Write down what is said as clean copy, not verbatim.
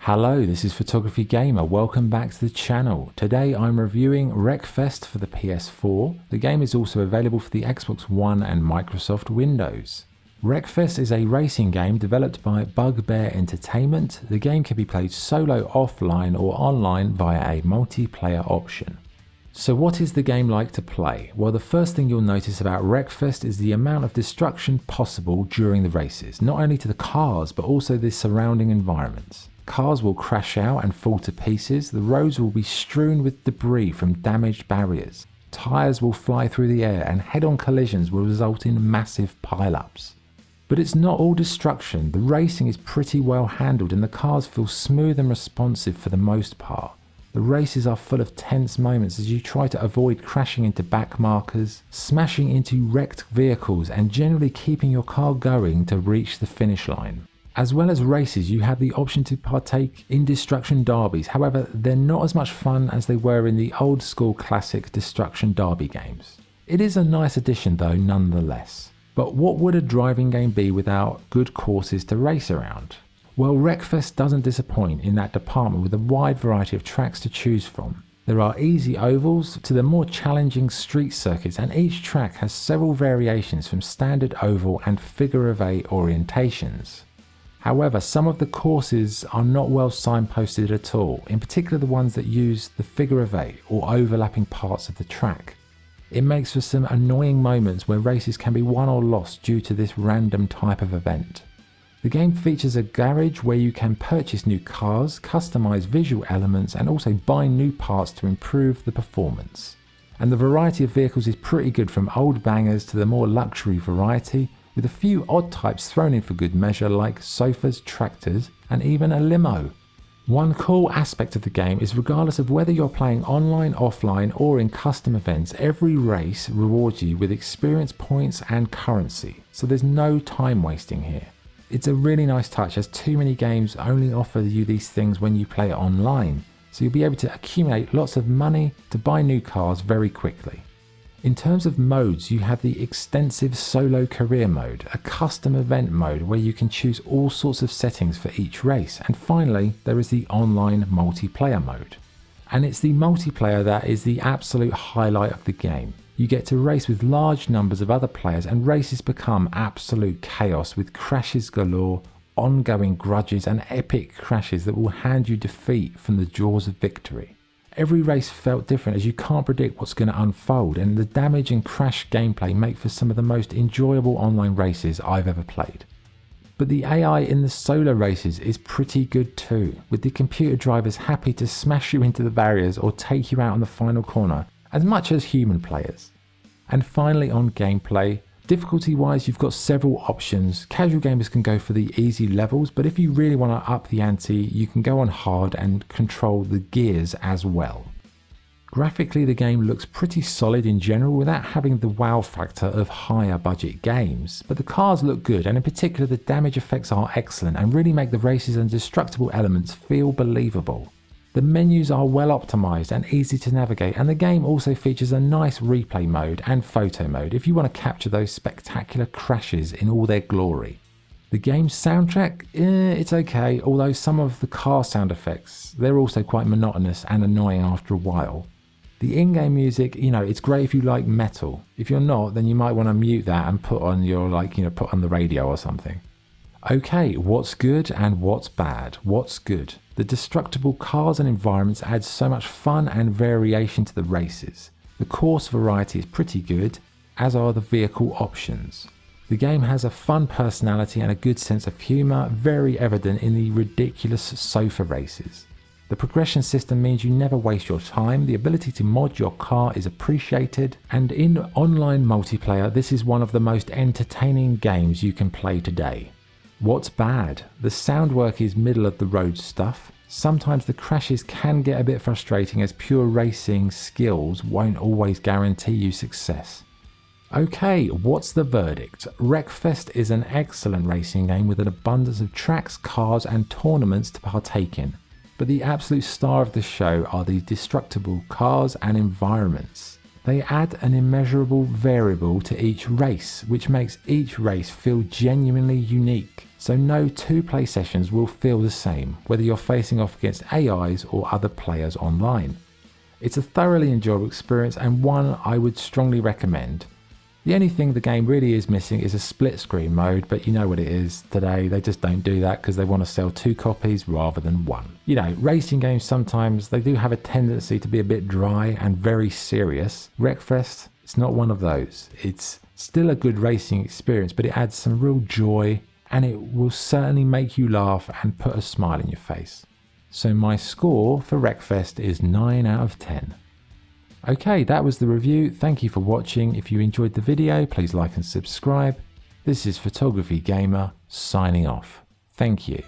Hello, this is Photography Gamer. Welcome back to the channel. Today I'm reviewing Wreckfest for the PS4. The game is also available for the Xbox One and Microsoft Windows. Wreckfest is a racing game developed by Bugbear Entertainment. The game can be played solo, offline or online via a multiplayer option. So what is the game like to play? Well, the first thing you'll notice about Wreckfest is the amount of destruction possible during the races, not only to the cars but also the surrounding environments. Cars will crash out and fall to pieces, the roads will be strewn with debris from damaged barriers, tyres will fly through the air and head-on collisions will result in massive pile-ups. But it's not all destruction, the racing is pretty well handled and the cars feel smooth and responsive for the most part. The races are full of tense moments as you try to avoid crashing into back markers, smashing into wrecked vehicles and generally keeping your car going to reach the finish line. As well as races, you have the option to partake in destruction derbies, however they're not as much fun as they were in the old school classic destruction derby games. It is a nice addition though nonetheless. But what would a driving game be without good courses to race around? Well, Wreckfest doesn't disappoint in that department with a wide variety of tracks to choose from. There are easy ovals to the more challenging street circuits and each track has several variations from standard oval and figure of eight orientations. However, some of the courses are not well signposted at all, in particular the ones that use the figure of eight or overlapping parts of the track. It makes for some annoying moments where races can be won or lost due to this random type of event. The game features a garage where you can purchase new cars, customize visual elements and also buy new parts to improve the performance. And the variety of vehicles is pretty good, from old bangers to the more luxury variety, with a few odd types thrown in for good measure like sofas, tractors and even a limo. One cool aspect of the game is regardless of whether you're playing online, offline or in custom events, every race rewards you with experience points and currency, so there's no time wasting here. It's a really nice touch as too many games only offer you these things when you play online, so you'll be able to accumulate lots of money to buy new cars very quickly. In terms of modes, you have the extensive solo career mode, a custom event mode where you can choose all sorts of settings for each race, and finally there is the online multiplayer mode. And it's the multiplayer that is the absolute highlight of the game. You get to race with large numbers of other players and races become absolute chaos with crashes galore, ongoing grudges and epic crashes that will hand you defeat from the jaws of victory. Every race felt different as you can't predict what's going to unfold, and the damage and crash gameplay make for some of the most enjoyable online races I've ever played. But the AI in the solo races is pretty good too, with the computer drivers happy to smash you into the barriers or take you out on the final corner as much as human players. And finally on gameplay, difficulty wise you've got several options. Casual gamers can go for the easy levels, but if you really want to up the ante you can go on hard and control the gears as well. Graphically the game looks pretty solid in general without having the wow factor of higher budget games, but the cars look good and in particular the damage effects are excellent and really make the races and destructible elements feel believable. The menus are well optimized and easy to navigate, and the game also features a nice replay mode and photo mode if you want to capture those spectacular crashes in all their glory. The game's soundtrack, it's okay, although some of the car sound effects, they're also quite monotonous and annoying after a while. The in-game music, it's great if you like metal. If you're not, then you might want to mute that and put on your put on the radio or something. Okay, what's good and what's bad? What's good? The destructible cars and environments add so much fun and variation to the races. The course variety is pretty good, as are the vehicle options. The game has a fun personality and a good sense of humour, very evident in the ridiculous sofa races. The progression system means you never waste your time, the ability to mod your car is appreciated, and in online multiplayer this is one of the most entertaining games you can play today. What's bad? The sound work is middle of the road stuff. Sometimes the crashes can get a bit frustrating as pure racing skills won't always guarantee you success. Okay, what's the verdict? Wreckfest is an excellent racing game with an abundance of tracks, cars and tournaments to partake in. But the absolute star of the show are the destructible cars and environments. They add an immeasurable variable to each race, which makes each race feel genuinely unique. so no two play sessions will feel the same, whether you're facing off against AIs or other players online. It's a thoroughly enjoyable experience and one I would strongly recommend. The only thing the game really is missing is a split screen mode, but you know what it is today, they just don't do that because they want to sell 2 copies rather than 1. You know, racing games sometimes, they do have a tendency to be a bit dry and very serious. Wreckfest, it's not one of those. It's still a good racing experience, but it adds some real joy and it will certainly make you laugh and put a smile in your face. So my score for Wreckfest is 9 out of 10. Okay, that was the review. Thank you for watching. If you enjoyed the video, please like and subscribe. This is Photography Gamer signing off. Thank you.